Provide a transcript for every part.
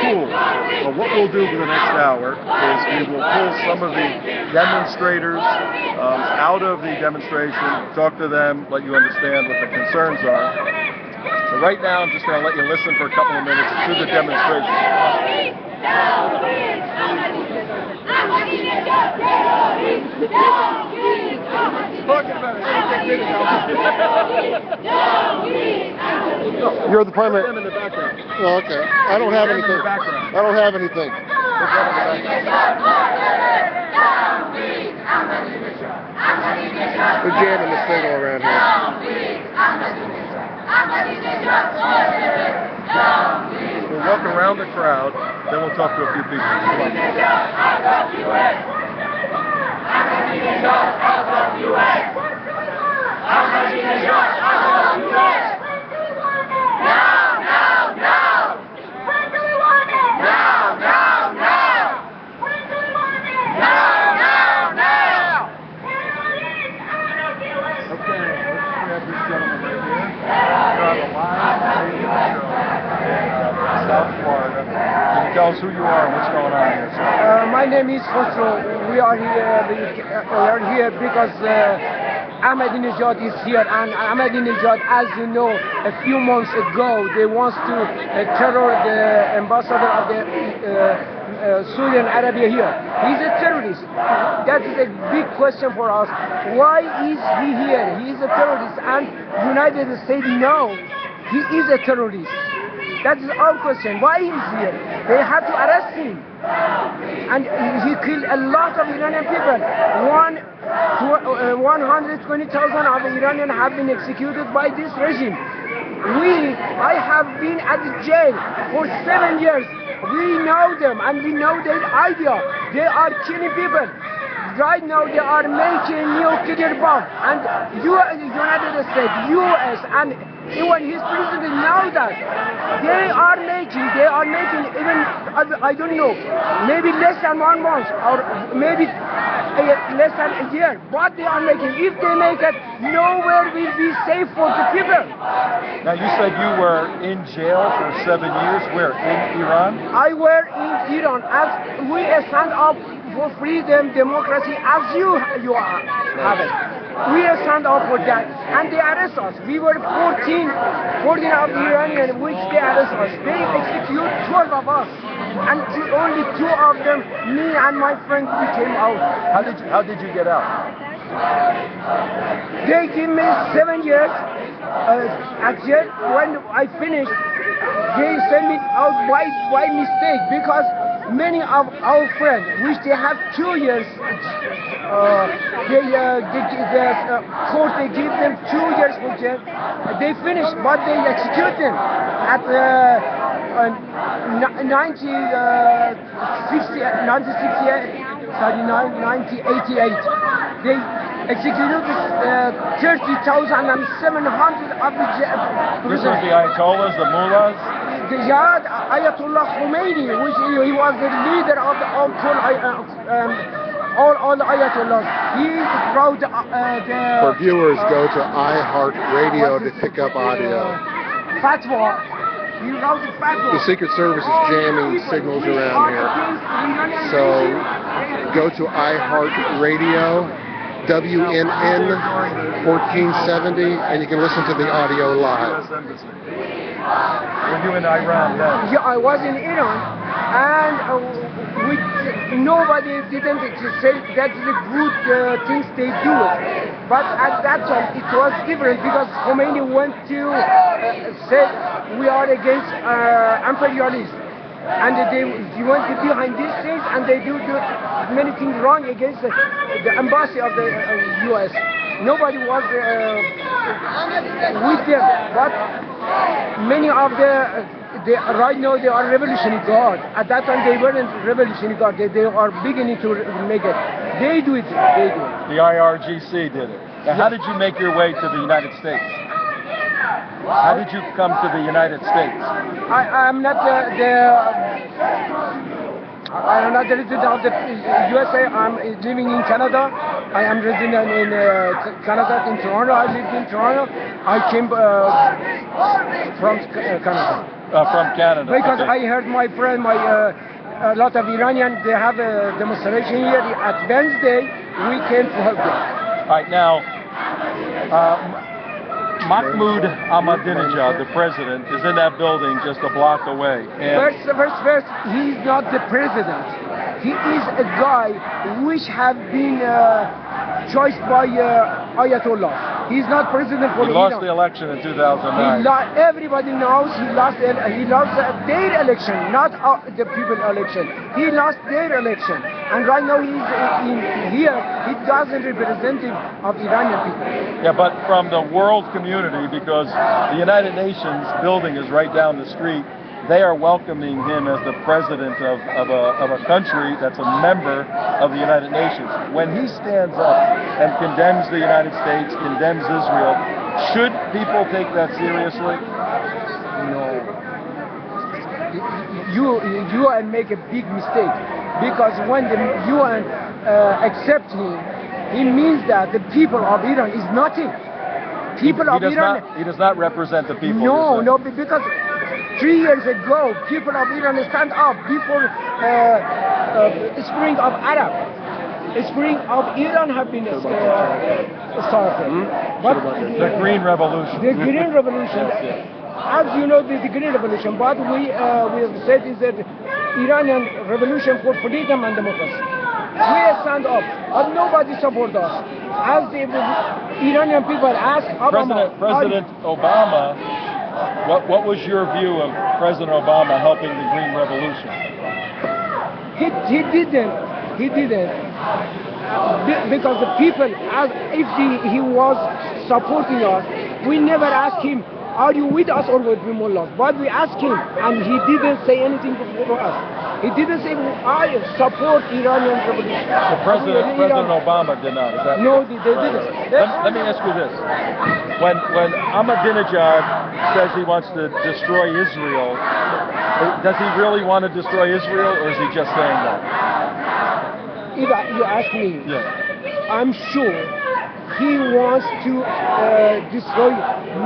cool. Well, what we'll do for the next hour is we will pull some of the demonstrators out of the demonstration, talk to them, let you understand what the concerns are. So right now, I'm just going to let you listen for a couple of minutes to the demonstration. You're the primary. In the background. Oh, okay. I don't have anything. I don't have anything. We're jamming the signal around here. We'll walk around the crowd, then we'll talk to a few people. Come on. Tell us who you are and what's going on here. My name is Khosrow. We are here because Ahmadineejad is here, and Ahmadineejad, as you know, a few months ago, they want to terror the ambassador of the Saudi Arabia here. He's a terrorist. That is a big question for us. Why is he here? He is a terrorist, and United States know he is a terrorist. That is our question. Why is he here? They have to arrest him. And he killed a lot of Iranian people. 120,000 of Iranians have been executed by this regime. I have been at the jail for 7 years. We know them and we know their idea. They are killing people. Right now they are making nuclear bomb. And United States, US, and even his president know that. They are making even, I don't know, maybe less than 1 month or maybe less than a year. What they are making, if they make it, nowhere will be safe for the people. Now you said you were in jail for 7 years. Where? In Iran? I were in Iran. As we stand up for freedom, democracy, as you have it. We stand up for that, and they arrest us. We were 14 of the Iranians, which they arrest us. They execute 12 of us, and only 2 of them, me and my friend, we came out. How did you get out? They give me 7 years at jail. When I finished, they sent me out by mistake, because many of our friends, which they have 2 years, the court, they give them 2 years for jail. They finish, but they execute them at 1988. They executed 30,700 of the This was the Ayatollahs, the mullahs? Ayatollah Khomeini, which he was the leader of all the Ayatollahs. He wrote For viewers, go to iHeartRadio to pick up audio. Fatwa. He wrote the fatwa. The Secret Service is jamming signals around here. So go to iHeartRadio, WNN 1470, and you can listen to the audio live. Were you in Iran then? Yeah, I was in Iran, and nobody didn't say that's the good things they do. But at that time it was different, because Khomeini went to say we are against imperialism, and he went behind these things, and they do many things wrong against the embassy of the US. Nobody was with them, but many of right now they are revolutionary guard. At that time they weren't revolutionary guard. They are beginning to make it. They do it. The IRGC did it. Now, how did you make your way to the United States? How did you come to the United States? I'm not I'm not the resident of the USA. I'm living in Canada. I am resident in Canada, in Toronto. I lived in Toronto. I came from Canada. from Canada. Because Okay. I heard my friend, a lot of Iranians, they have a demonstration here at Wednesday. We came to help them. All right, now, Mahmoud Ahmadinejad, the president, is in that building just a block away. And First, he is not the president. He is a guy which have been chosen by Ayatollah. He's not president for he Iran. lost the election in 2009. Everybody knows he lost their election, not the people election. He lost their election, and right now he's here. He doesn't represent of Iranian people. Yeah, but from the world community, because the United Nations building is right down the street, they are welcoming him as the president of a country that's a member of the United Nations. When he stands up and condemns the United States, condemns Israel, should people take that seriously? No. You make a big mistake, because when the UN accept him, it means that the people of Iran is nothing. People of Iran. He does not represent the people. No, because 3 years ago, people of Iran stand up before Spring of Arab. Spring of Iran have been started. But the Green Revolution. The Green Revolution. Yes. As you know, the Green Revolution. But we have said is that Iranian revolution for freedom and democracy. We stand up, but nobody support us. As the Iranian people ask Obama, President Obama. What was your view of President Obama helping the Green Revolution? He didn't. Because the people, as if he was supporting us, we never asked him, are you with us or with Mullahs? But we asked him, and he didn't say anything for us. He didn't say, I support Iranian revolution. So President Obama did not. Is that no, they didn't. Let me ask you this. When Ahmadinejad says he wants to destroy Israel, does he really want to destroy Israel, or is he just saying that? If you ask me, yeah. I'm sure he wants to destroy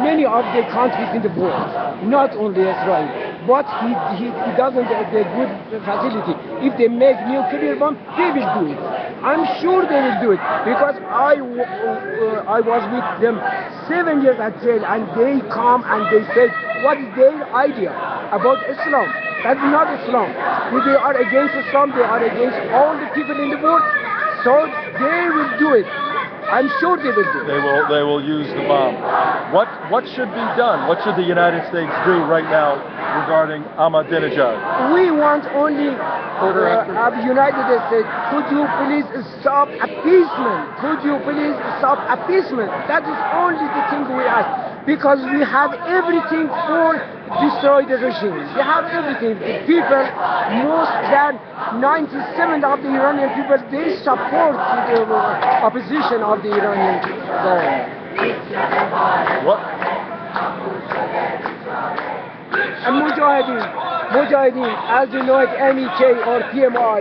many of the countries in the world, not only Israel. But he doesn't have the good facility. If they make nuclear bomb, they will do it. I'm sure they will do it, because I was with them 7 years at jail, and they come and they said, what is their idea about Islam? That's not Islam. If they are against Islam, they are against all the people in the world. So they will do it. I'm sure they will do it. They will use the bomb. What should be done? What should the United States do right now regarding Ahmadinejad? We want only the United States. Could you please stop appeasement? Could you please stop appeasement? That is only the thing we ask. Because we have everything for destroy the regime. We have everything. The people, most than 97% of the Iranian people, they support the opposition of the Iranian government. What? And Mujahideen, as you know it, MEK or PMI,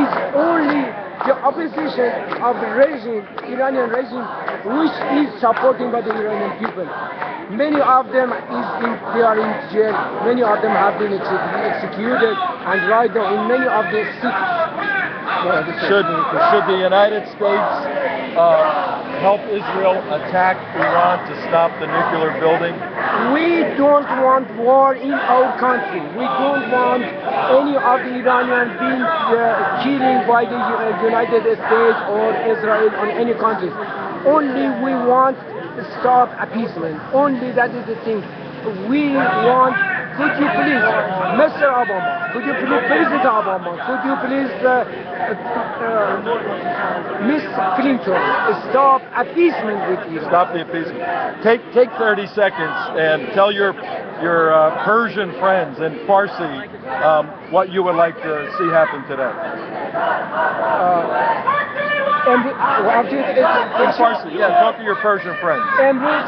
is only the opposition of the regime, Iranian regime, which is supported by the Iranian people. Many of them they are in jail. Many of them have been executed, and right now in many of the cities. Should the United States help Israel attack Iran to stop the nuclear building? We don't want war in our country. We don't want any of the Iranians being killed by the United States or Israel or any country. Only we want to stop appeasement. Only that is the thing. We want, could you please, Mr. Obama, could you please, President Obama, could you please, Miss Clinton, stop appeasement with Iran? Stop the appeasement. Take 30 seconds and tell your Persian friends in Farsi what you would like to see happen today. In Farsi, yeah, talk to your Persian friends. امروز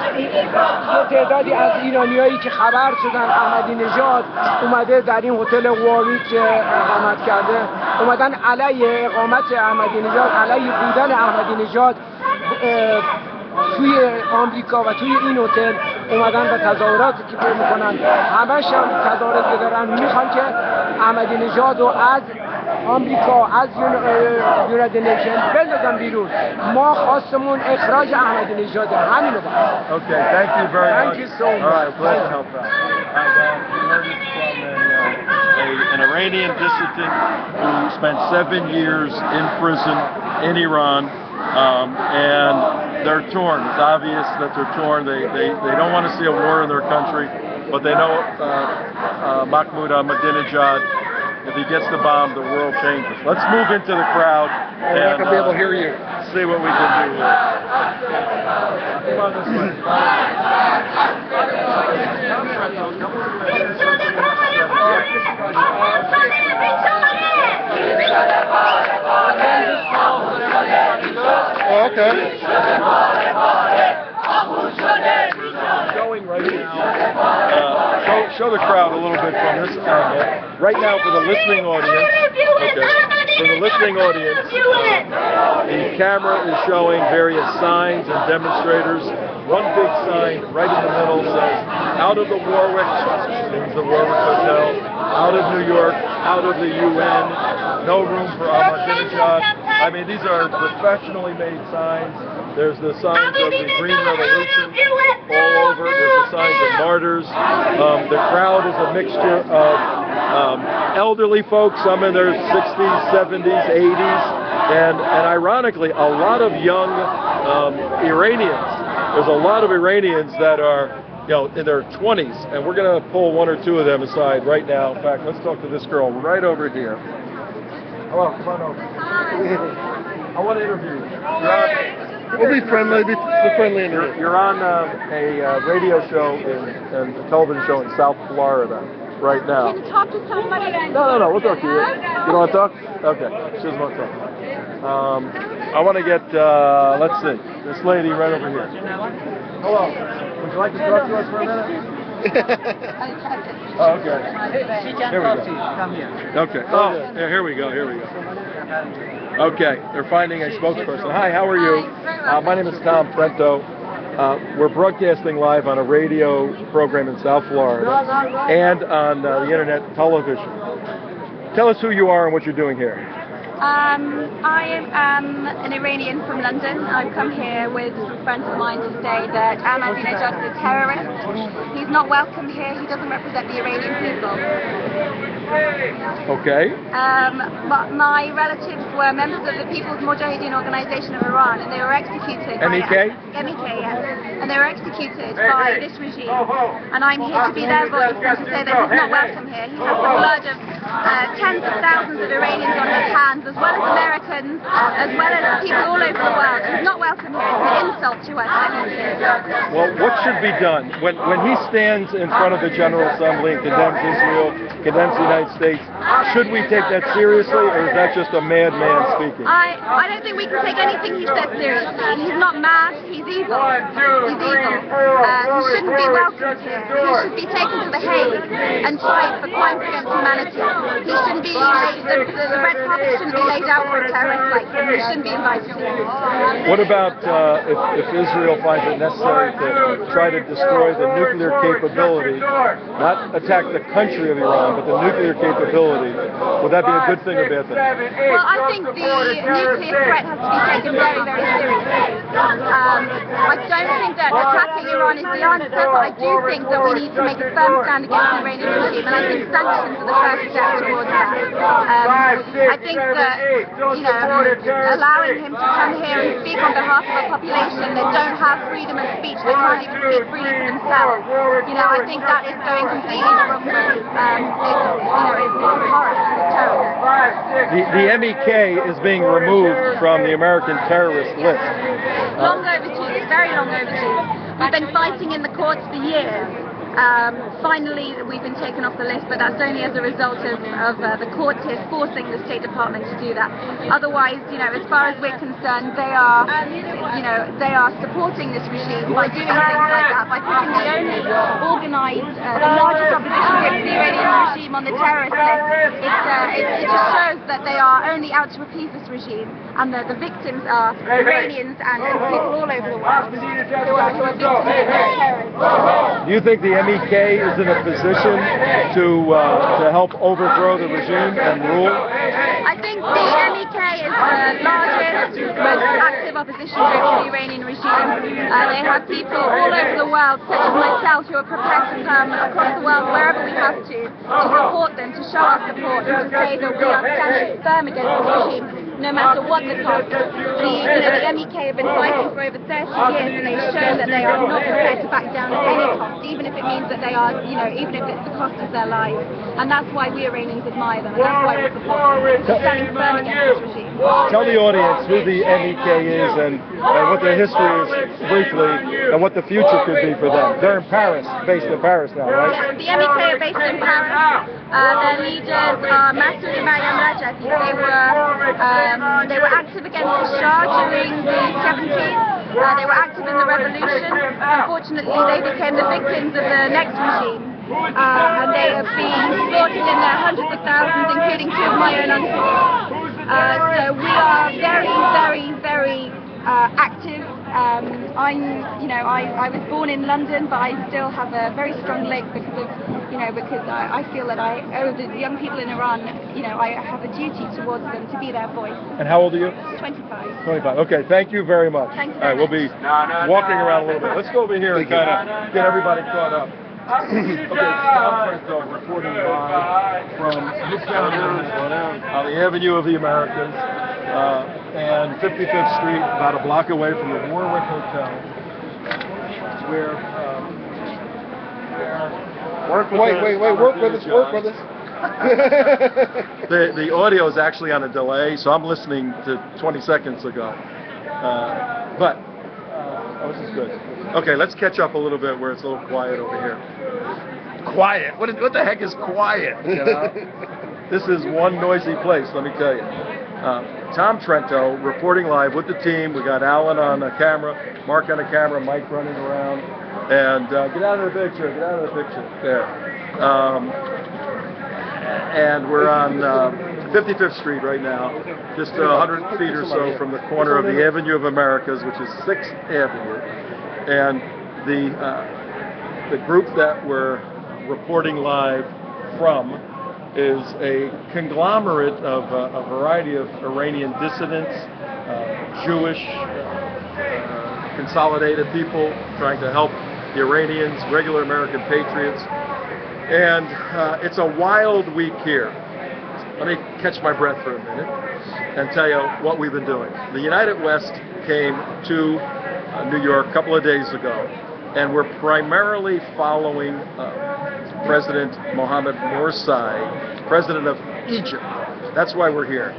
تعدادی از ایرانیایی که خبر شدن احمدی نژاد اومده در این هتل وارویک اقامت کرده، اومدن علیه اقامت احمدی نژاد، علیه بودن احمدی نژاد توی آمریکا و توی این هتل اومدن و تظاهراتی که میکنن همش هم تظاهراتی دارن میخوان که احمدی نژاد رو از آمریکا از یونایتد نیشن بندازن بیرون. ما خواستمون اخراج احمدی نژاد همینو بود. Okay, thank you very much. Thank you so much. All right, glad to help out. You heard it from an Iranian dissident who spent 7 years in prison in Iran, and they're torn. It's obvious that they're torn. They don't want to see a war in their country, but they know Mahmoud Ahmadinejad, if he gets the bomb, the world changes. Let's move into the crowd We're not going to be able to hear you. See what we can do here. Come on this way. Oh, okay. Showing right now. Show the crowd a little bit from this angle. Right now, for the listening audience. Okay. For the listening audience, the camera is showing various signs and demonstrators. One big sign right in the middle says, "Out of the Warwick," means the Warwick Hotel. Out of New York, out of the UN. No room for Ahmadinejad. I mean, these are professionally made signs. There's the signs of the Green Revolution all over. There's the signs of martyrs. The crowd is a mixture of elderly folks, some in their 60s, 70s, 80s, and ironically, a lot of young Iranians. There's a lot of Iranians that are, in their 20s, and we're going to pull one or two of them aside right now. In fact, let's talk to this girl right over here. Hello, come on over. I want to interview you. We'll be friendly. Be friendly in here. You're on a radio show and a television show in South Florida right now. Can you talk to somebody? No, we'll talk to you. You want to talk? Okay, she doesn't want to talk. I want to get, let's see, this lady right over here. Hello. Would you like to talk to us for a minute? Oh, okay. Here we go. Okay. Oh, yeah, here we go. Okay, they're finding a spokesperson. Hi, how are you? My name is Tom Prento. We're broadcasting live on a radio program in South Florida and on the internet television. Tell us who you are and what you're doing here. I am an Iranian from London. I've come here with some friends of mine to say that Ahmadinejad is a terrorist. He's not welcome here. He doesn't represent the Iranian people. Okay. My relatives were members of the People's Mujahideen Organization of Iran, and they were executed. MEK? MEK, yes. And they were executed by this regime. And I'm here to be their voice and to say that he's not welcome here. He has the blood of tens of thousands of Iranians on his hands, as well as Americans, as well as people all over the world. He's not welcome here. It's an insult to us that he's here. Well, what should be done? When he stands in front of the General Assembly and condemns Israel, condemns the United States, should we take that seriously, or is that just a madman speaking? I don't think we can take anything he says seriously. He's not mad, he's evil. He's evil. He shouldn't be welcomed here. He should be taken to the Hague and tried for crimes against humanity. He shouldn't be, the red carpet shouldn't be laid out for a terrorist like him. He shouldn't be invited here. What about if Israel finds it necessary to try to destroy the nuclear capability, not attack the country of Iran, but the nuclear capability? Would that be a good thing or bad thing? Well, I think the nuclear threat has to be taken very, very seriously. I don't think that attacking Iran is the answer, but I do think that we need to make a firm stand against the Iranian regime, and I think sanctions are the first step towards that. I think that, allowing him to come here and speak on behalf of a population that don't have freedom of speech, that can't even speak freely for themselves, I think that is going completely the wrong way. It's horrible. It's terrible. The MEK is being removed from the American terrorist list. Long overdue, very long overdue. We've been fighting in the courts for years. Finally, we've been taken off the list, but that's only as a result of the courts here forcing the State Department to do that. Otherwise, as far as we're concerned, they are supporting this regime by doing things like that, by putting the only organised, the largest opposition group to the Iranian regime on the terrorist list. it just shows that they are only out to appease this regime, and the victims are Iranians and people all over the world who are victims of their terrorism. Do you think the MEK is in a position to help overthrow the regime and rule? I think the MEK is the largest, most active opposition group to the Iranian regime. They have people all over the world, such as myself, who are prepared to come across the world wherever we have to support them, to show our support, and to say that we are standing firm against the regime, no matter what the cost. The MEK have been fighting for over 30 years, and they've shown that they are not prepared to back down at any cost, even if it means that they are, even if it's the cost of their lives. And that's why we Iranians admire them, and that's why we support them. We're standing firm against this regime. Tell the audience who the MEK is and what their history is briefly, and what the future could be for them. They're in Paris, based in Paris now, right? The MEK are based in Paris. Their leaders are Ahmadineejad. They were active against the Shah during the 70s. They were active in the revolution. Unfortunately, they became the victims of the next regime. And they have been slaughtered in their hundreds of thousands, including two of my own uncles. So we are very active. I was born in London, but I still have a very strong link because I feel that I owe the young people in Iran, I have a duty towards them to be their voice. And how old are you? 25. 25. Okay, thank you very much. Thank you All right, we'll be walking around a little bit. Let's go over here and kind of get everybody caught up. Okay, Tom Franco reporting live from Midtown on the Avenue of the Americas and 55th Street, about a block away from the Warwick Hotel, where work with us. The audio is actually on a delay, so I'm listening to 20 seconds ago. This is good. Okay, let's catch up a little bit where it's a little quiet over here. Quiet? What the heck is quiet? You know? This is one noisy place, let me tell you. Tom Trento reporting live with the team. We got Alan on the camera, Mark on the camera, Mike running around. And get out of the picture, get out of the picture. There. And we're on 55th Street right now, just 100 feet or so from the corner of the Avenue of Americas, which is 6th Avenue. And the group that we're reporting live from is a conglomerate of a variety of Iranian dissidents, Jewish, consolidated people trying to help the Iranians, regular American patriots. And it's a wild week here. Let me catch my breath for a minute and tell you what we've been doing. The United West came to New York a couple of days ago, and we're primarily following President Mohammed Morsi, president of Egypt. That's why we're here.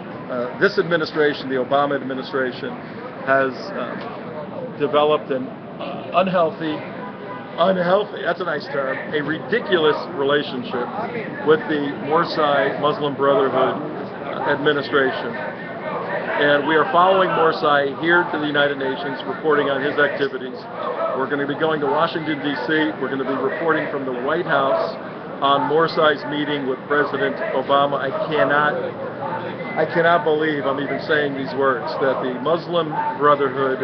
This administration, the Obama administration, has developed an unhealthy, that's a nice term, a ridiculous relationship with the Morsi Muslim Brotherhood administration. And we are following Morsi here to the United Nations, reporting on his activities. We're going to be going to Washington, D.C. We're going to be reporting from the White House on Morsi's meeting with President Obama. I cannot believe I'm even saying these words, that the Muslim Brotherhood,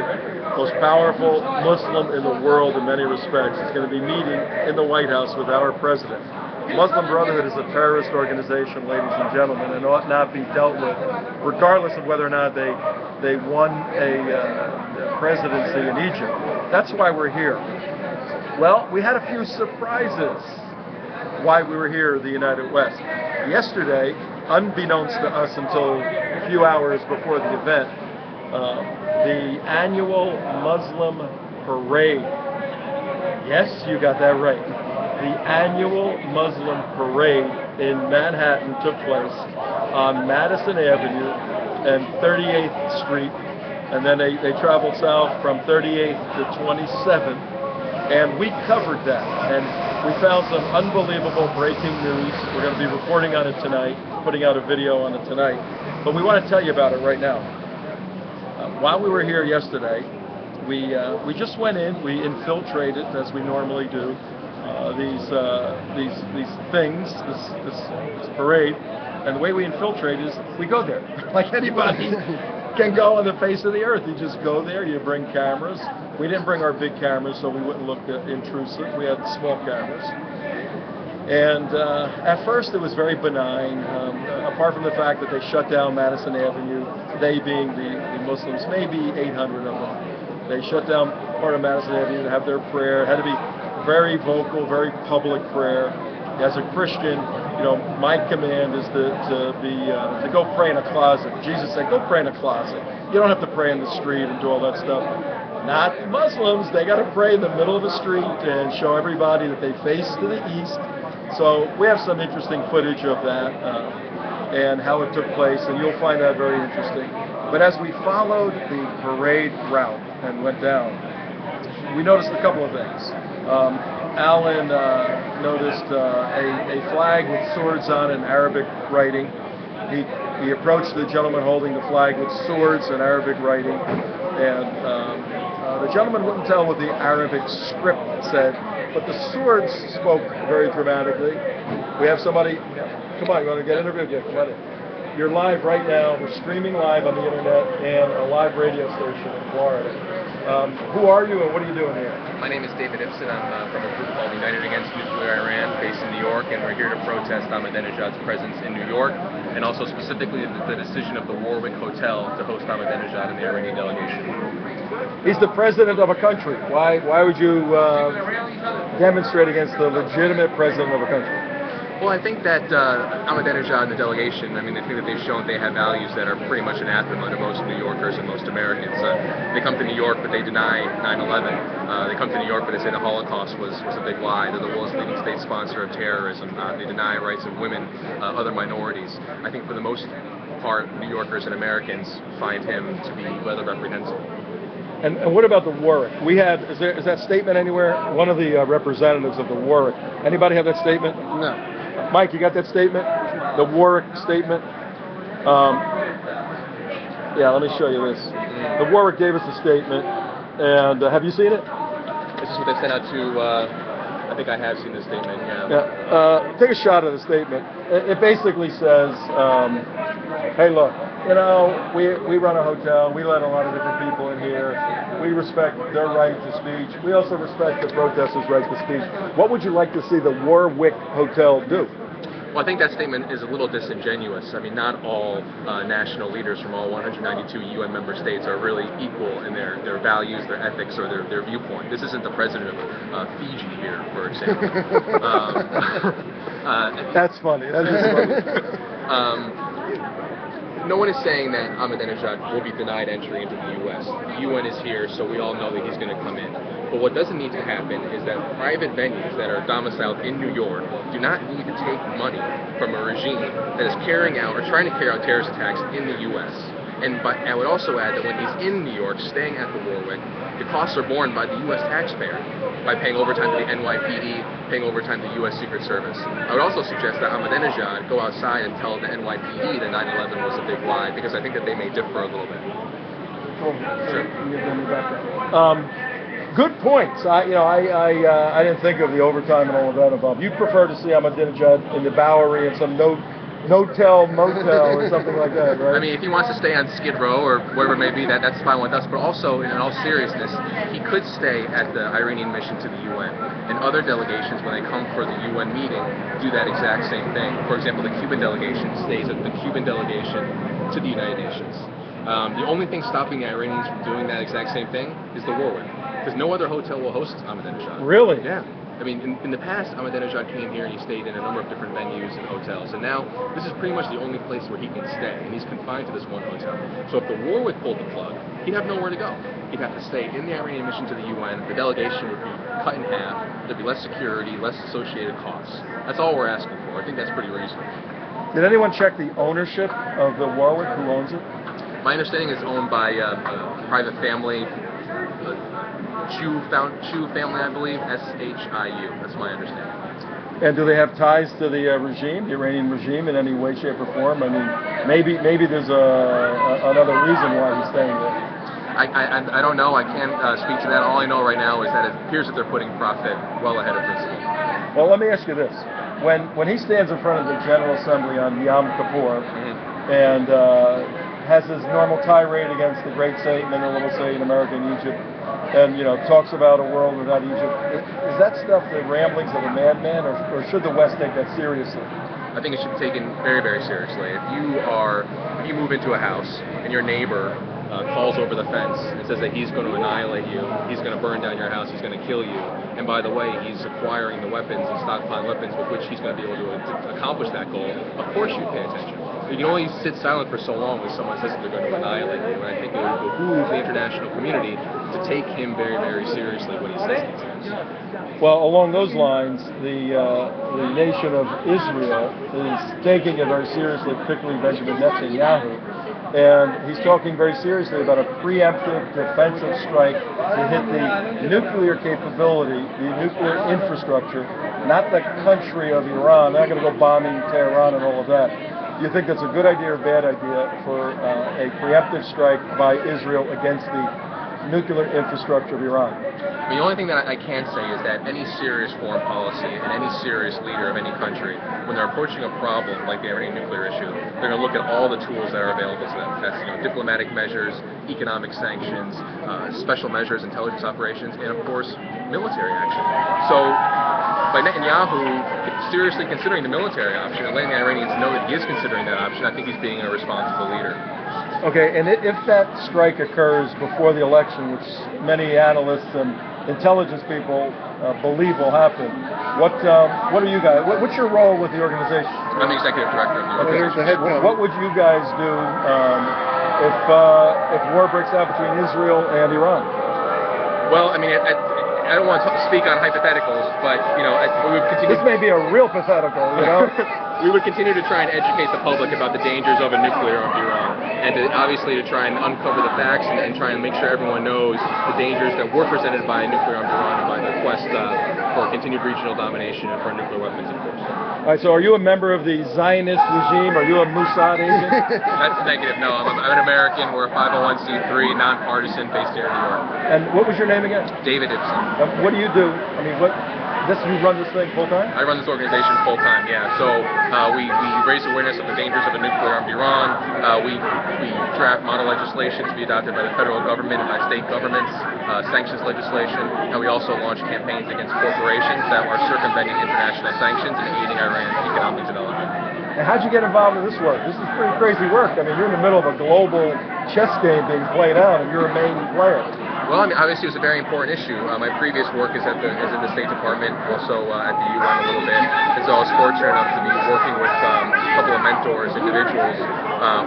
most powerful Muslim in the world in many respects, is going to be meeting in the White House with our president. The Muslim Brotherhood is a terrorist organization, ladies and gentlemen, and ought not be dealt with, regardless of whether or not they won a presidency in Egypt. That's why we're here. Well, we had a few surprises why we were here in the United West. Yesterday, unbeknownst to us until a few hours before the event, the annual Muslim parade, yes, you got that right, the annual Muslim parade in Manhattan took place on Madison Avenue and 38th Street, and then they traveled south from 38th to 27th, and we covered that, and we found some unbelievable breaking news. We're going to be reporting on it tonight, putting out a video on it tonight, but we want to tell you about it right now. While we were here yesterday, we just went in, we infiltrated, as we normally do, these things, this parade, And the way we infiltrate is we go there. Like anybody can go on the face of the earth. You just go there, you bring cameras. We didn't bring our big cameras so we wouldn't look intrusive. We had small cameras. And at first it was very benign, apart from the fact that they shut down Madison Avenue, they being the Muslims, maybe 800 of them. They shut down part of Madison Avenue to have their prayer. It had to be very vocal, very public prayer. As a Christian, you know, my command is to go pray in a closet. Jesus said, go pray in a closet. You don't have to pray in the street and do all that stuff. Not Muslims. They got to pray in the middle of the street and show everybody that they face to the east. So we have some interesting footage of that and how it took place, and you'll find that very interesting. But as we followed the parade route and went down, we noticed a couple of things. Alan noticed a flag with swords on in Arabic writing. He approached the gentleman holding the flag with swords and Arabic writing, and the gentleman wouldn't tell what the Arabic script said, but the swords spoke very dramatically. We have somebody, come on, you want to get interviewed? Yeah, come on in. You're live right now. We're streaming live on the internet and a live radio station in Florida. Who are you and what are you doing here? My name is David Ibsen. I'm from a group called United Against Nuclear Iran, based in New York, and we're here to protest Ahmadinejad's presence in New York, and also specifically the decision of the Warwick Hotel to host Ahmadinejad and the Iranian delegation. He's the president of a country. Why would you demonstrate against the legitimate president of a country? Well, I think that Ahmadinejad and the delegation, I mean, I think that they've shown they have values that are pretty much anathema to most New Yorkers and most Americans. They come to New York, but they deny 9/11. They come to New York, but they say the Holocaust was a big lie. They're the world's leading state sponsor of terrorism. They deny rights of women, other minorities. I think for the most part, New Yorkers and Americans find him to be rather reprehensible. And what about the Warwick? We had, is that statement anywhere? One of the representatives of the Warwick. Anybody have that statement? No. Mike, you got that statement? The Warwick statement? Yeah, let me show you this. The Warwick gave us a statement, and have you seen it? This is what they sent out to, I think I have seen this statement, Yeah. Take a shot of the statement. It basically says, hey, look, you know, we run a hotel. We let a lot of different people in here. We respect their right to speech. We also respect the protesters' right to speech. What would you like to see the Warwick Hotel do? Well, I think that statement is a little disingenuous. I mean, not all national leaders from all 192 UN member states are really equal in their values, their ethics, or their viewpoint. This isn't the president of Fiji here, for example. That's funny. That is funny. No one is saying that Ahmadinejad will be denied entry into the U.S. The UN is here, so we all know that he's going to come in. But what doesn't need to happen is that private venues that are domiciled in New York do not need to take money from a regime that is carrying out or trying to carry out terrorist attacks in the U.S. And I would also add that when he's in New York, staying at the Warwick, the costs are borne by the U.S. taxpayer by paying overtime to the NYPD, paying overtime to the U.S. Secret Service. I would also suggest that Ahmadinejad go outside and tell the NYPD that 9/11 was a big lie, because I think that they may differ a little bit. Sure. Good points. I didn't think of the overtime and all of that above. You'd prefer to see Ahmadinejad in the Bowery and some no-tell motel or something like that, right? I mean, if he wants to stay on Skid Row or wherever it may be, that's fine with us. But also, in all seriousness, he could stay at the Iranian mission to the UN. And other delegations, when they come for the UN meeting, do that exact same thing. For example, the Cuban delegation stays at the Cuban delegation to the United Nations. The only thing stopping the Iranians from doing that exact same thing is the Warwick, because no other hotel will host Ahmadinejad. Really? Yeah. I mean, in the past, Ahmadinejad came here and he stayed in a number of different venues and hotels, and now this is pretty much the only place where he can stay, and he's confined to this one hotel. So if the Warwick pulled the plug, he'd have nowhere to go. He'd have to stay in the Iranian mission to the UN, the delegation would be cut in half, there'd be less security, less associated costs. That's all we're asking for. I think that's pretty reasonable. Did anyone check the ownership of the Warwick? Who owns it? My understanding is owned by a private family, Chu family, I believe, SHIU. That's my understanding. And do they have ties to the regime, the Iranian regime, in any way, shape, or form? I mean, maybe there's another reason why he's staying there. I don't know. I can't speak to that. All I know right now is that it appears that they're putting profit well ahead of principle. Well, let me ask you this. when he stands in front of the General Assembly on Yom Kippur and has his normal tirade against the great Satan and the little Satan, America and Egypt, and talks about a world without Egypt, is that stuff the ramblings of a madman, or should the West take that seriously? I think it should be taken very, very seriously. If you move into a house and your neighbor calls over the fence and says that he's going to annihilate you, he's going to burn down your house, he's going to kill you, and by the way, he's acquiring the weapons and stockpiling weapons with which he's going to be able to accomplish that goal, of course you'd pay attention. You can only sit silent for so long when someone says that they're going to annihilate you, and I think it would behoove the international community to take him very, very seriously when he says these things. Well, along those lines, the nation of Israel is taking it very seriously, particularly Benjamin Netanyahu, and he's talking very seriously about a preemptive defensive strike to hit the nuclear capability, the nuclear infrastructure, not the country of Iran. They're not going to go bombing Tehran and all of that. Do you think that's a good idea or bad idea for a preemptive strike by Israel against the nuclear infrastructure of Iran? I mean, the only thing that I can say is that any serious foreign policy and any serious leader of any country, when they're approaching a problem like the Iranian nuclear issue, they're going to look at all the tools that are available to them. That's diplomatic measures, economic sanctions, special measures, intelligence operations, and of course, military action. So, by Netanyahu seriously considering the military option and letting the Iranians know that he is considering that option, I think he's being a responsible leader. Okay, and if that strike occurs before the election, which many analysts and intelligence people believe will happen, what are you guys? What's your role with the organization? I'm the executive director of the organization. What would you guys do if war breaks out between Israel and Iran? Well, I mean, I don't want to speak on hypotheticals, but we would continue. This may be a real pathetical, We would continue to try and educate the public about the dangers of a nuclear armed Iran, and obviously to try and uncover the facts and try and make sure everyone knows the dangers that were presented by a nuclear armed Iran and by the quest for continued regional domination and for nuclear weapons, of course. All right, so are you a member of the Zionist regime? Are you a Mossad agent? That's negative. No, I'm an American. We're a 501c3, nonpartisan, based here in New York. And what was your name again? David Ibsen. What do you do? I mean, you run this thing full time? I run this organization full time, yeah. So we raise awareness of the dangers of a nuclear armed Iran. We draft model legislation to be adopted by the federal government and by state governments, sanctions legislation, and we also launch campaigns against corporations that are circumventing international sanctions and aiding Iran's economic development. And how'd you get involved in this work? This is pretty crazy work. I mean, you're in the middle of a global chess game being played out, and you're a main player. Well, I mean, obviously it was a very important issue. My previous work is in the State Department, also at the UN a little bit, and so I was fortunate enough to be working with a couple of mentors, individuals,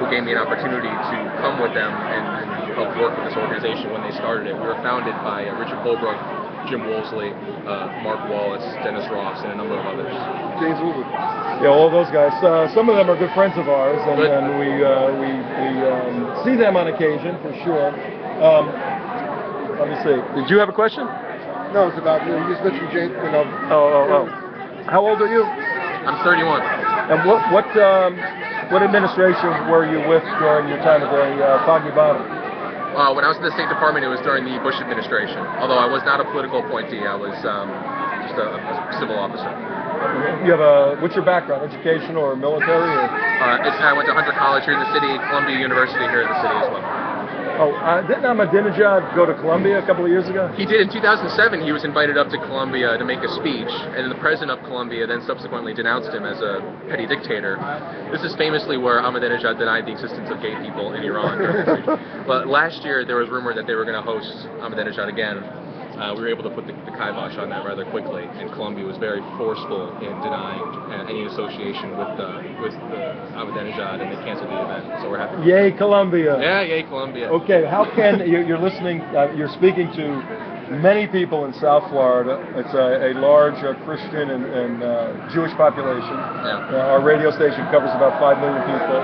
who gave me an opportunity to come with them and help work with this organization when they started it. We were founded by Richard Holbrook, Jim Wolseley, Mark Wallace, Dennis Ross, and a number of others. James Woodward. Yeah, all those guys. Some of them are good friends of ours, and we see them on occasion for sure. Let me see. Did you have a question? No, it's about you just mentioned James. Oh. How old are you? I'm 31. And what administration were you with during your time at the Foggy Bottom? When I was in the State Department, it was during the Bush administration. Although I was not a political appointee, I was just a civil officer. You have what's your background? Educational or military? Or? I went to Hunter College here in the city, Columbia University here in the city as well. Oh, didn't Ahmadineejad go to Columbia a couple of years ago? He did. In 2007, he was invited up to Columbia to make a speech, and then the president of Columbia then subsequently denounced him as a petty dictator. This is famously where Ahmadinejad denied the existence of gay people in Iran. But last year, there was rumor that they were going to host Ahmadinejad again. We were able to put the kibosh on that rather quickly, and Columbia was very forceful in denying any association with Ahmadinejad, and they canceled the event. So we're happy. Yay, Columbia! Yeah, yay, Columbia. Okay, how can you're listening? You're speaking to many people in South Florida. It's a large Christian and Jewish population. Yeah. Our radio station covers about 5 million people.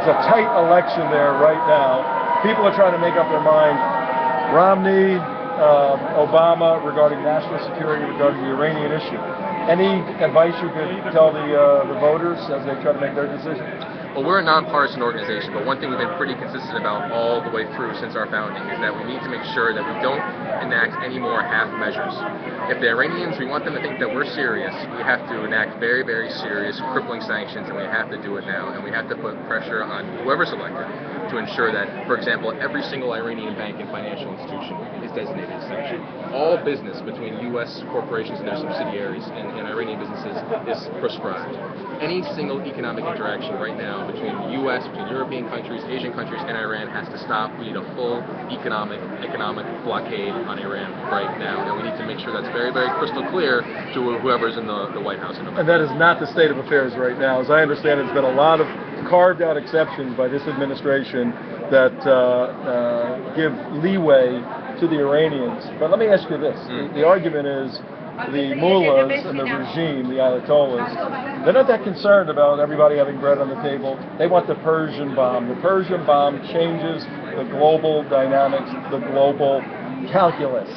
It's a tight election there right now. People are trying to make up their mind. Romney, Obama regarding national security, regarding the Iranian issue. Any advice you could tell the voters as they try to make their decision? Well, we're a nonpartisan organization, but one thing we've been pretty consistent about all the way through since our founding is that we need to make sure that we don't enact any more half measures. If the Iranians, we want them to think that we're serious, we have to enact very, very serious, crippling sanctions, and we have to do it now, and we have to put pressure on whoever's elected to ensure that, for example, every single Iranian bank and financial institution is designated as sanctioned. All business between U.S. corporations and their subsidiaries and Iranian businesses is proscribed. Any single economic interaction right now between the U.S., between European countries, Asian countries, and Iran has to stop. We need a full economic blockade on Iran right now, and we need to make sure that's very, very crystal clear to whoever's in the White House. And that is not the state of affairs right now. As I understand, it's been a lot of carved out exceptions by this administration that give leeway to the Iranians. But let me ask you this. The argument is the mullahs and the regime, the ayatollahs, they're not that concerned about everybody having bread on the table. They want the Persian bomb. The Persian bomb changes the global dynamics, the global calculus.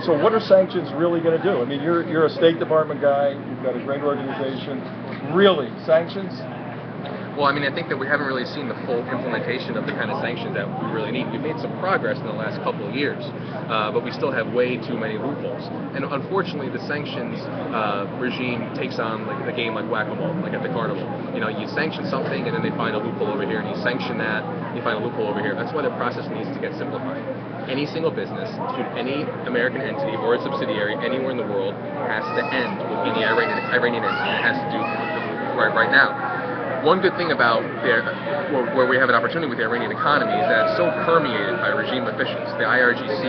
So what are sanctions really going to do? I mean, you're a State Department guy. You've got a great organization. Really, sanctions? Well, I mean, I think that we haven't really seen the full implementation of the kind of sanctions that we really need. We've made some progress in the last couple of years, but we still have way too many loopholes. And unfortunately, the sanctions regime takes on like the game like whack-a-mole, like at the carnival. You know, you sanction something, and then they find a loophole over here, and you sanction that, you find a loophole over here. That's why the process needs to get simplified. Any single business, any American entity or its subsidiary anywhere in the world has to end with any Iranian entity. It has to do right now. One good thing about where we have an opportunity with the Iranian economy is that it's so permeated by regime officials. The IRGC,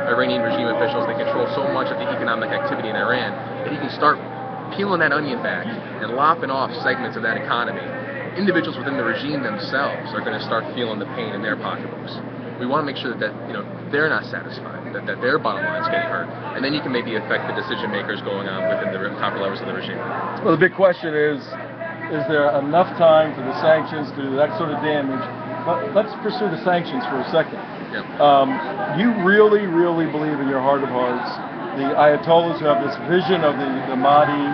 Iranian regime officials, they control so much of the economic activity in Iran that you can start peeling that onion back and lopping off segments of that economy. Individuals within the regime themselves are going to start feeling the pain in their pocketbooks. We want to make sure that they're not satisfied, that their bottom line is getting hurt, and then you can maybe affect the decision makers going on within the top levels of the regime. Well, the big question is there enough time for the sanctions to do that sort of damage? But let's pursue the sanctions for a second. Yep. You really, really believe in your heart of hearts the Ayatollahs who have this vision of the Mahdi,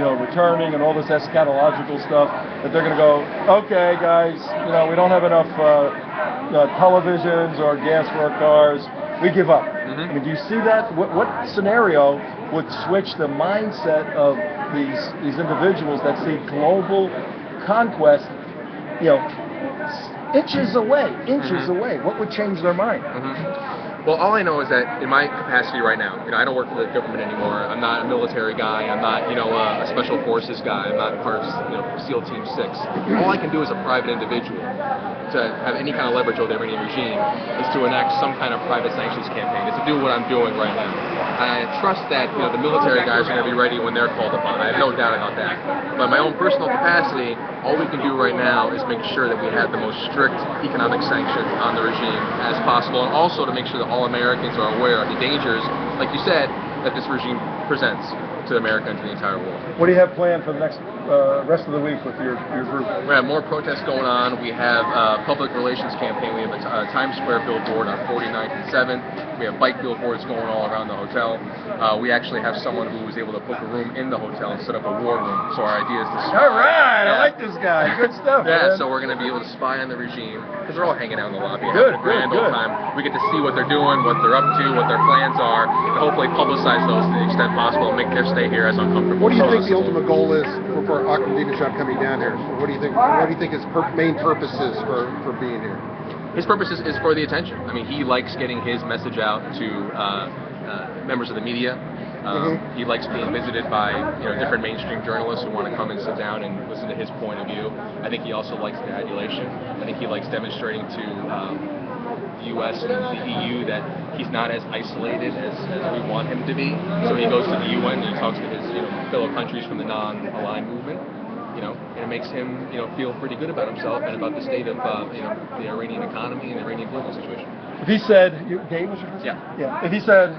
returning and all this eschatological stuff, that they're going to go, okay, guys, we don't have enough televisions or gas for our cars. We give up. I mean, do you see that? What scenario would switch the mindset of these individuals that see global conquest, inches away? What would change their mind? Well, all I know is that in my capacity right now, I don't work for the government anymore. I'm not a military guy. I'm not, a special forces guy. I'm not part of, SEAL Team 6. All I can do as a private individual to have any kind of leverage over the Iranian regime is to enact some kind of private sanctions campaign, is to do what I'm doing right now. I trust that, the military guys are going to be ready when they're called upon. I have no doubt about that. But in my own personal capacity, all we can do right now is make sure that we have the most strict economic sanctions on the regime as possible, and also to make sure that all Americans are aware of the dangers, like you said, that this regime presents to America and to the entire world. What do you have planned for the next rest of the week with your group? We have more protests going on. We have a public relations campaign. We have a Times Square billboard on 49th and 7th. We have bike billboards going all around the hotel. We actually have someone who was able to book a room in the hotel and set up a war room. So our idea is to All right, I like this guy. Good stuff. Yeah, man. so we're going to be able to spy on the regime because they're all hanging out in the lobby having a grand old time. We get to see what they're doing, what they're up to, what their plans are, and hopefully publicize those to the extent possible and make their stay here as uncomfortable. What do you think the ultimate goal is for Ahmadineejad coming down here? What do you think? What do you think his main purpose is for being here? His purpose is for the attention. I mean, he likes getting his message out to members of the media. He likes being visited by different mainstream journalists who want to come and sit down and listen to his point of view. I think he also likes the adulation. I think he likes demonstrating to the U.S. and the EU that he's not as isolated as we want him to be. So he goes to the UN and he talks to his fellow countries from the non-aligned movement. And it makes him, feel pretty good about himself and about the state of, the Iranian economy and the Iranian political situation. If he said, Dave was your first name? Yeah. If he said,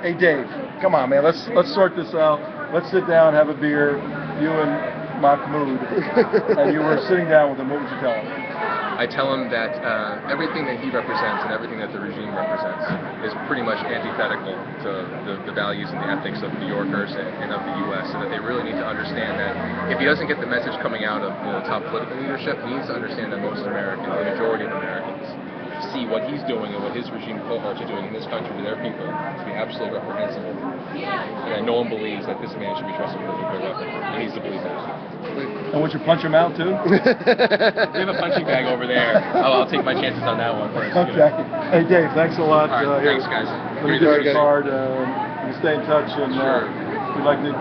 hey Dave, come on man, let's sort this out. Let's sit down, have a beer, you and Mahmoud, and you were sitting down with him, what would you tell him? I tell him that everything that he represents and everything that the regime represents is pretty much antithetical to the values and the ethics of New Yorkers and of the U.S., and that they really need to understand that if he doesn't get the message coming out of the top political leadership, he needs to understand that most Americans, the majority of Americans, see what he's doing and what his regime cohorts are doing in this country to their people to be absolutely reprehensible. And that no one believes that this man should be trusted with a nuclear weapon. He needs to believe that. And would you punch him out too? We have a punching bag over there. I'll take my chances on that one first. Okay. You know. Hey Dave, thanks a lot. All right, thanks guys. Let me get your card. We stay in touch, and Sure. we'd like to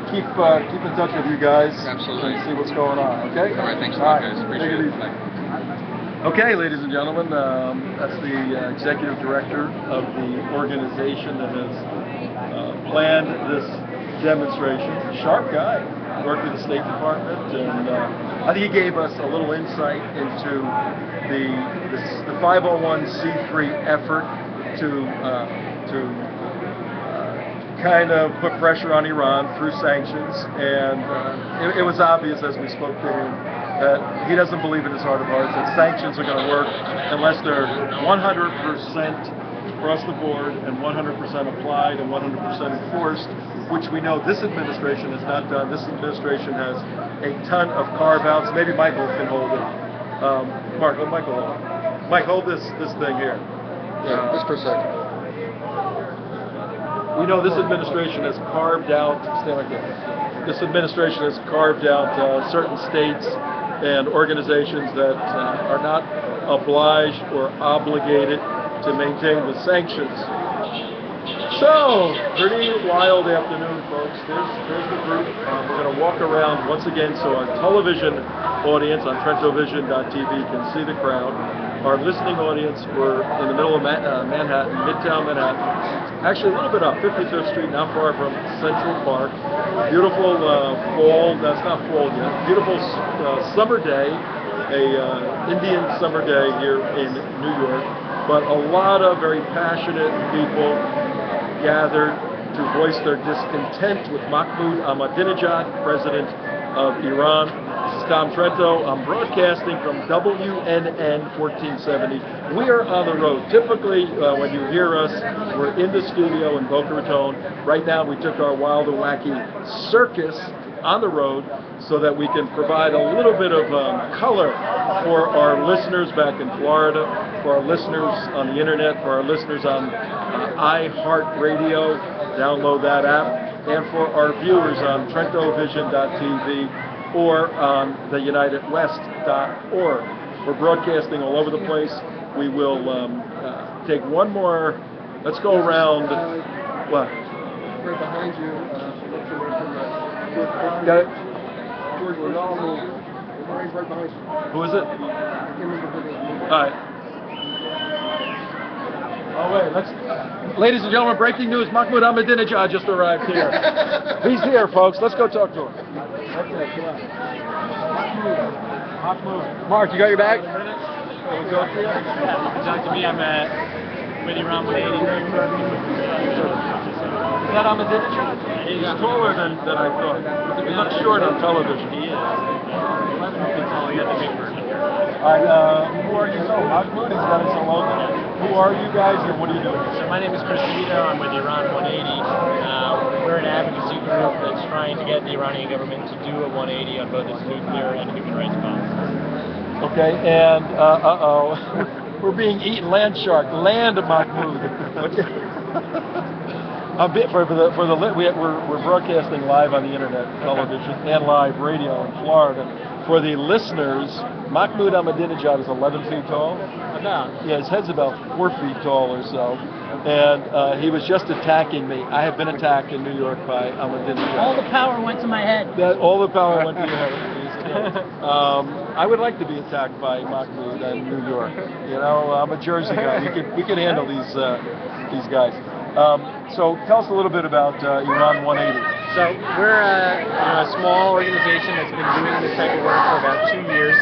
keep in touch with you guys. Absolutely. And see what's going on. Okay. All right, thanks a lot, guys. Appreciate it. Bye. Okay, ladies and gentlemen, that's the executive director of the organization that has planned this demonstration. Sharp guy, worked with the State Department, and I think he gave us a little insight into the 501c3 effort to kind of put pressure on Iran through sanctions, and it was obvious as we spoke to him that he doesn't believe in his heart of hearts that sanctions are going to work unless they're 100% across the board and 100% applied and 100% enforced, which we know this administration has not done. This administration has a ton of carve-outs. Maybe Michael can hold it. Mark, let Michael hold it. Mike, hold this thing here. Yeah, just for a second. We know this administration has carved out, stand like that. This administration has carved out certain states and organizations that are not obliged or obligated to maintain the sanctions. So, pretty wild afternoon, folks. There's the group. We're going to walk around once again so our television audience on TrentoVision.tv can see the crowd. Our listening audience, we're in the middle of Manhattan, Midtown Manhattan. Actually, a little bit up, 55th Street, not far from Central Park. Beautiful fall, that's not fall yet, beautiful summer day, Indian summer day here in New York. But a lot of very passionate people gathered to voice their discontent with Mahmoud Ahmadinejad, president of Iran. This is Tom Trento. I'm broadcasting from WNN 1470. We are on the road. Typically, when you hear us, we're in the studio in Boca Raton. Right now, we took our wild and wacky circus on the road so that we can provide a little bit of color for our listeners back in Florida, for our listeners on the internet, for our listeners on iHeartRadio, download that app, and for our viewers on TrentoVision.tv or on theunitedwest.org. We're broadcasting all over the place. We will take one more, let's go around, what? Right behind you. Got it? Right behind you. Who is it? I can't remember who it is. All right. Oh wait, ladies and gentlemen, breaking news, Mahmoud Ahmadinejad just arrived here. He's here, folks. Let's go talk to him. Okay, come on. Mahmoud. Mark, you got your bag? Can we go to you? Talk to me. I'm with Iran 180. Is that Ahmadinejad? He's taller than I thought. He looks short on television. He is. 11 feet tall. He has a big version. Who are you? Oh, Mahmoud, he's got his own logo. Who are you guys and what are you doing? So my name is Chris DeVito. I'm with Iran 180. We're an advocacy group that's trying to get the Iranian government to do a 180 on both its nuclear and human rights policies. Okay, and we're being eaten, land shark, land Mahmoud. Okay. We're broadcasting live on the internet, television, and live radio in Florida. For the listeners, Mahmoud Ahmadinejad is 11 feet tall. About. Yeah, his head's about 4 feet tall or so. And he was just attacking me. I have been attacked in New York by Ahmadinejad. All the power went to my head. All the power went to your head. I would like to be attacked by Mahmoud in New York. You know, I'm a Jersey guy. We can handle these guys. So tell us a little bit about Iran 180. So we're a small organization that's been doing this type of work for about 2 years.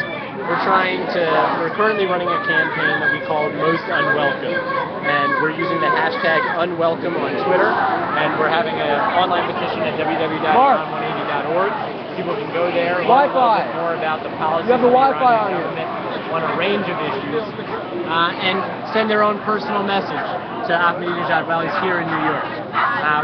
We're currently running a campaign that we call Most Unwelcome, and we're using the hashtag unwelcome on Twitter, and we're having an online petition at www.iran180.org. People can go there, learn a little bit more about the policies of the Iranian government, on a range of issues, and send their own personal message to Ahmadinejad while he's here in New York.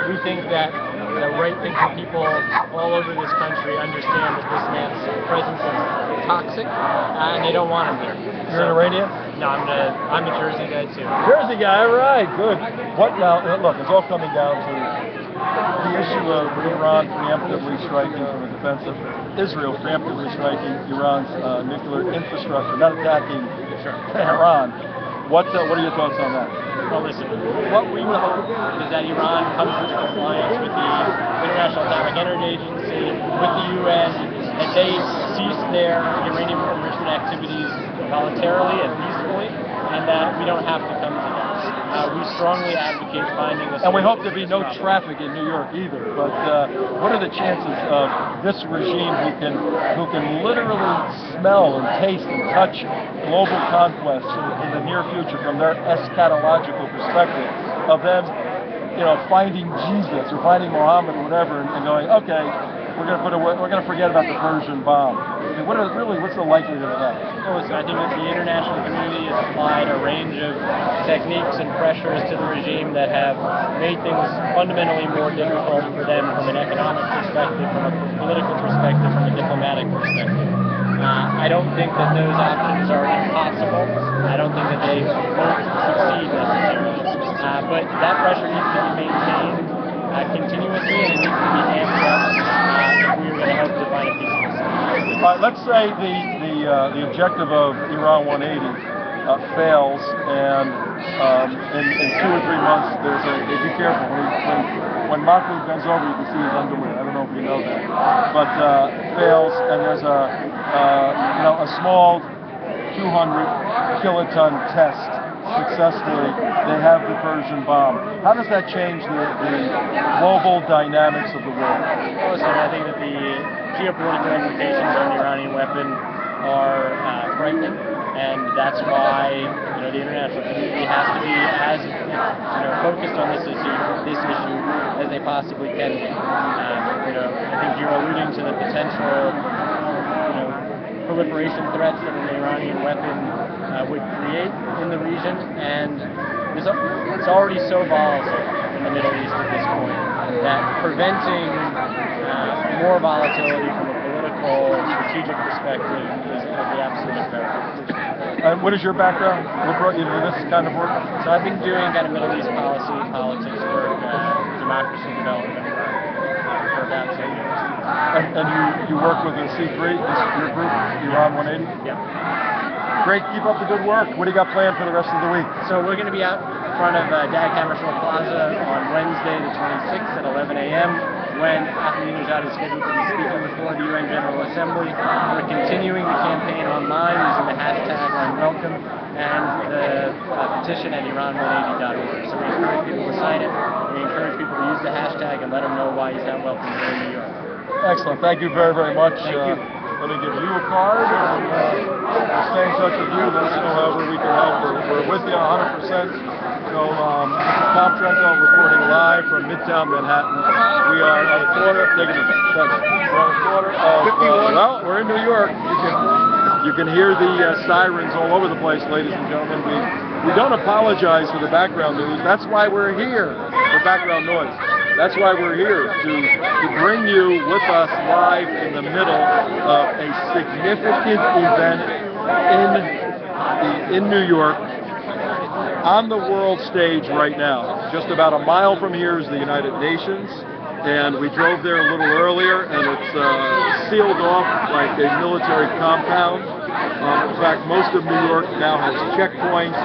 We think that the right-thinking people all over this country understand that this man's presence is toxic, and they don't want him here. You're an Iranian? No, I'm a Jersey guy too. Jersey guy, right, good. What now, look, it's all coming down to the issue of Iran preemptively striking from a defensive, Israel preemptively striking Iran's nuclear infrastructure, not attacking Iran. What are your thoughts on that? Well, listen, what we would hope is that Iran comes into compliance with the International Atomic Energy Agency, with the UN, that they cease their uranium enrichment activities voluntarily and peacefully, and that we don't have to come to that. We strongly advocate finding a solution. And we hope there be no traffic in New York either, but what are the chances of this regime who can literally smell and taste and touch global conquest in the near future from their eschatological perspective, of them, finding Jesus or finding Muhammad or whatever and going, okay, we're going to forget about the Persian bomb. I mean, what's the likelihood of that? Well, listen, I think that the international community has applied a range of techniques and pressures to the regime that have made things fundamentally more difficult for them from an economic perspective, from a political perspective, from a diplomatic perspective. I don't think that those options are impossible. I don't think that they won't succeed necessarily. But that pressure needs to be maintained continuously, and it needs to be amped up if we are going to hope to find a peaceful solution. Let's say the objective of Iran 180 fails, and in 2 or 3 months be careful, when Mahmoud bends over you can see his underwear. I don't know if you know that, but fails, and there's a small 200 kiloton test successfully, they have the Persian bomb. How does that change the global dynamics of the world? Well, listen, I think that the geopolitical implications of the Iranian weapon are frightening, and that's why the international community has to be as focused on this issue as they possibly can be. I think you're alluding to the potential proliferation threats that an Iranian weapon would create in the region, and it's already so volatile in the Middle East at this point that preventing more volatility from a political, strategic perspective is of the absolute imperative. And what is your background? What brought you to this kind of work? So I've been doing kind of Middle East policy, politics work, democracy development for about 10 years. And you work with the C3, your group, Iran 180? Yeah. Great, keep up the good work. What do you got planned for the rest of the week? So we're going to be out in front of Dag Hammarskjöld Plaza on Wednesday the 26th at 11 a.m. when Ahmadinejad is scheduled to be speaking before the UN General Assembly. We're continuing the campaign online using the hashtag #OnWelcome and the petition at Iran180.org. So we encourage people to sign it. We encourage people to use the hashtag and let them know why he's not welcome here in New York. Excellent. Thank you very, very much. Thank you. Let me give you a card, and we'll stay in touch with you. Let us know however we can help. We're with you 100%. So, Tom Trento reporting live from Midtown Manhattan. We are on the corner. Take it easy. Thanks. We're on the corner of, we're in New York. You can hear the sirens all over the place, ladies and gentlemen. We don't apologize for the background news. That's why we're here, for background noise. That's why we're here, to bring you with us live in the middle of a significant event in New York, on the world stage right now. Just about a mile from here is the United Nations, and we drove there a little earlier, and it's sealed off like a military compound. In fact, most of New York now has checkpoints,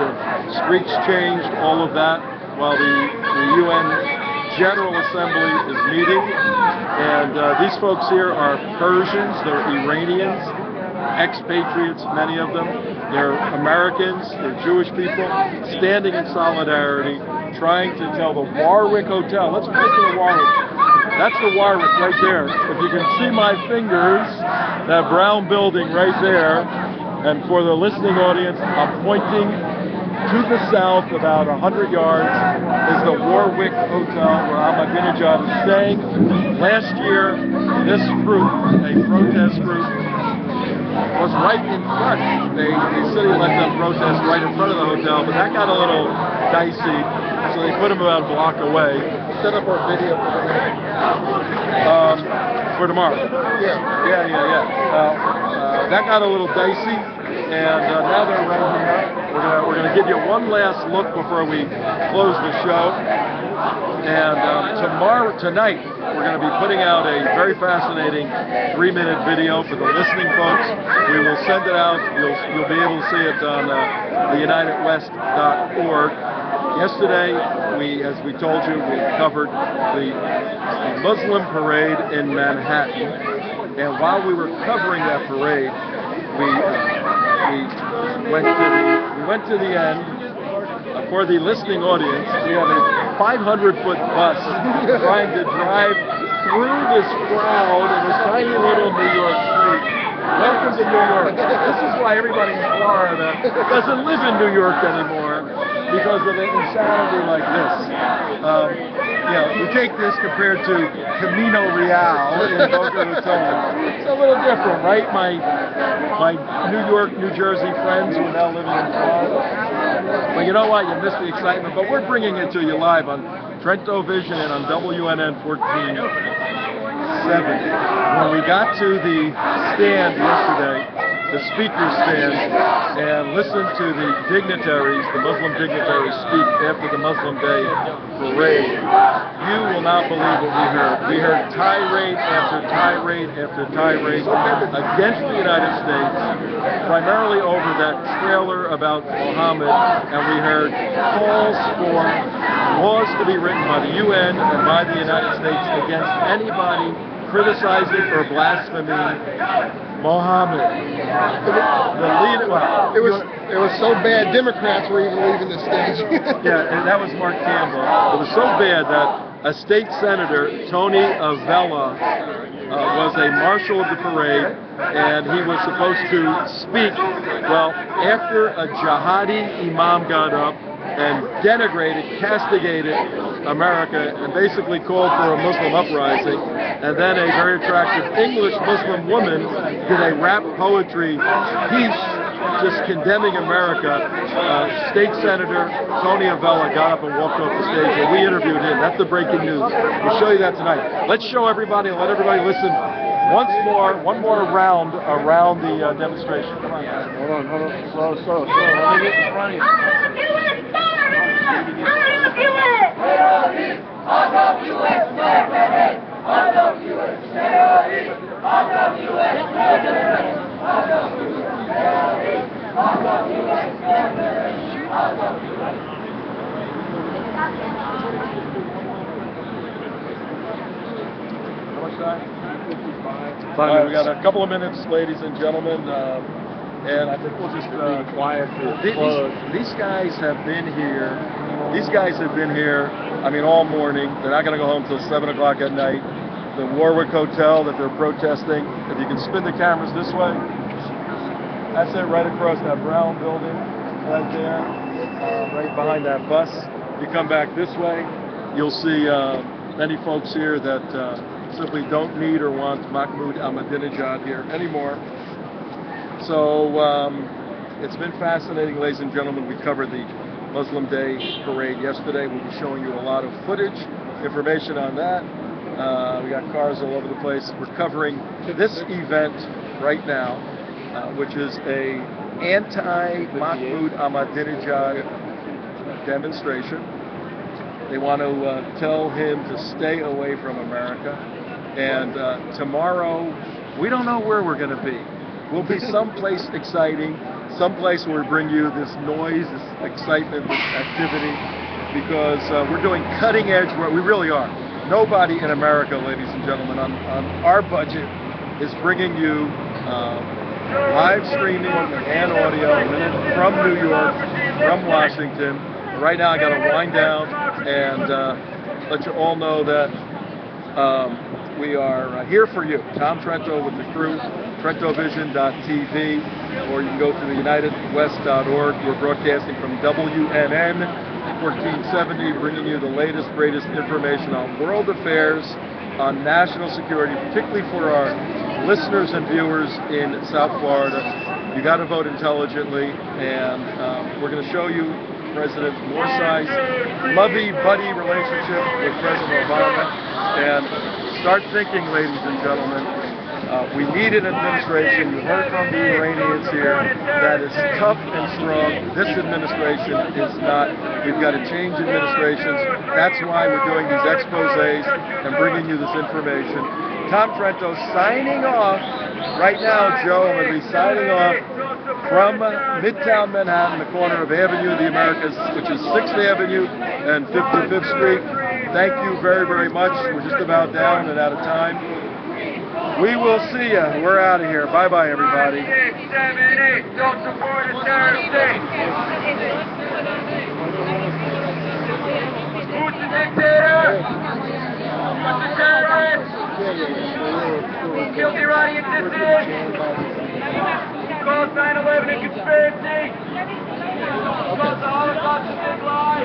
streets changed, all of that, while the UN General Assembly is meeting, and these folks here are Persians, they're Iranians, expatriates, many of them, they're Americans, they're Jewish people, standing in solidarity, trying to tell the Warwick Hotel, let's get to the Warwick, that's the Warwick right there. If you can see my fingers, that brown building right there, and for the listening audience, I'm pointing to the south, about 100 yards, is the Warwick Hotel where Ahmadinejad is staying. Last year, this group, a protest group, was right in front. The city let them protest right in front of the hotel, but that got a little dicey, so they put them about a block away. Set up our video for For tomorrow. Yeah. That got a little dicey, and now they're right here. We're gonna give you one last look before we close the show. And tonight, we're going to be putting out a very fascinating 3-minute video for the listening folks. We will send it out. You'll be able to see it on theunitedwest.org. Yesterday, as we told you, we covered the Muslim parade in Manhattan. And while we were covering that parade, we went to the end. For the listening audience, we have a 500-foot bus trying to drive through this crowd in this tiny little New York street. Welcome to New York. This is why everybody in Florida doesn't live in New York anymore, because of an insanity like this. You take this compared to Camino Real in Boca Raton. It's a little different, right? My New York, New Jersey friends who are now living in Florida. But you know what? You missed the excitement. But we're bringing it to you live on Trento Vision and on WNN 1470. When we got to the stand yesterday, the speaker stand, and listened to the dignitaries, the Muslim dignitaries, speak after the Muslim Day parade, you will not believe what we heard. We heard tirade after tirade after tirade against the United States, primarily over that trailer about Muhammad, and we heard calls for laws to be written by the UN and by the United States against anybody criticizing or blaspheming Mohammed. It was so bad, Democrats were even leaving the stage. Yeah, and that was Mark Campbell. It was so bad that a state senator, Tony Avella, was a marshal of the parade, and he was supposed to speak. Well, after a jihadi imam got up and denigrated, castigated America, and basically called for a Muslim uprising, and then a very attractive English Muslim woman did a rap poetry piece just condemning America. State Senator Tony Avella got up and walked off the stage, and we interviewed him. That's the breaking news. We'll show you that tonight. Let's show everybody and let everybody listen one more round around the demonstration. Come on. Hold on. Slow. Let me get in front of you. How much time? 5 we got a couple of minutes, ladies and gentlemen, and I think we'll just quiet. These guys have been here. I mean, all morning. They're not going to go home till 7 o'clock at night. The Warwick Hotel that they're protesting. If you can spin the cameras this way, that's it, right across that brown building, right there, right behind that bus. You come back this way, you'll see many folks here that simply don't need or want Ahmadineejad here anymore. So it's been fascinating, ladies and gentlemen. We covered the Muslim Day parade yesterday. We'll be showing you a lot of footage, information on that. We got cars all over the place. We're covering this event right now, which is a anti-Mahmoud Ahmadinejad demonstration. They want to tell him to stay away from America. And tomorrow, we don't know where we're going to be. We'll be someplace exciting, someplace where we bring you this noise, this excitement, this activity, because we're doing cutting edge work. We really are. Nobody in America, ladies and gentlemen, on our budget is bringing you live streaming and audio from New York, from Washington. Right now I got to wind down and let you all know that we are here for you. Tom Trento with the crew, TrentoVision.tv, or you can go to theunitedwest.org. We're broadcasting from WNN 1470, bringing you the latest, greatest information on world affairs, on national security, particularly for our listeners and viewers in South Florida. You got to vote intelligently, and we're going to show you President Morsai's lovey-buddy relationship with President Obama, and start thinking, ladies and gentlemen. We need an administration, you heard from the Iranians here, that is tough and strong. This administration is not. We've got to change administrations. That's why we're doing these exposés and bringing you this information. Tom Trento signing off. Right now, Joe, I'm going to be signing off from Midtown Manhattan, the corner of Avenue of the Americas, which is 6th Avenue and 55th Street. Thank you very, very much. We're just about down and out of time. We will see you. We're out of here. Bye-bye, everybody. 6, 7, 8. Don't support a terrorist state. Who's the dictator? Who's the terrorist? Who killed the Iranian dissidents? Calls 9/11 a conspiracy. Calls the Holocaust a big lie.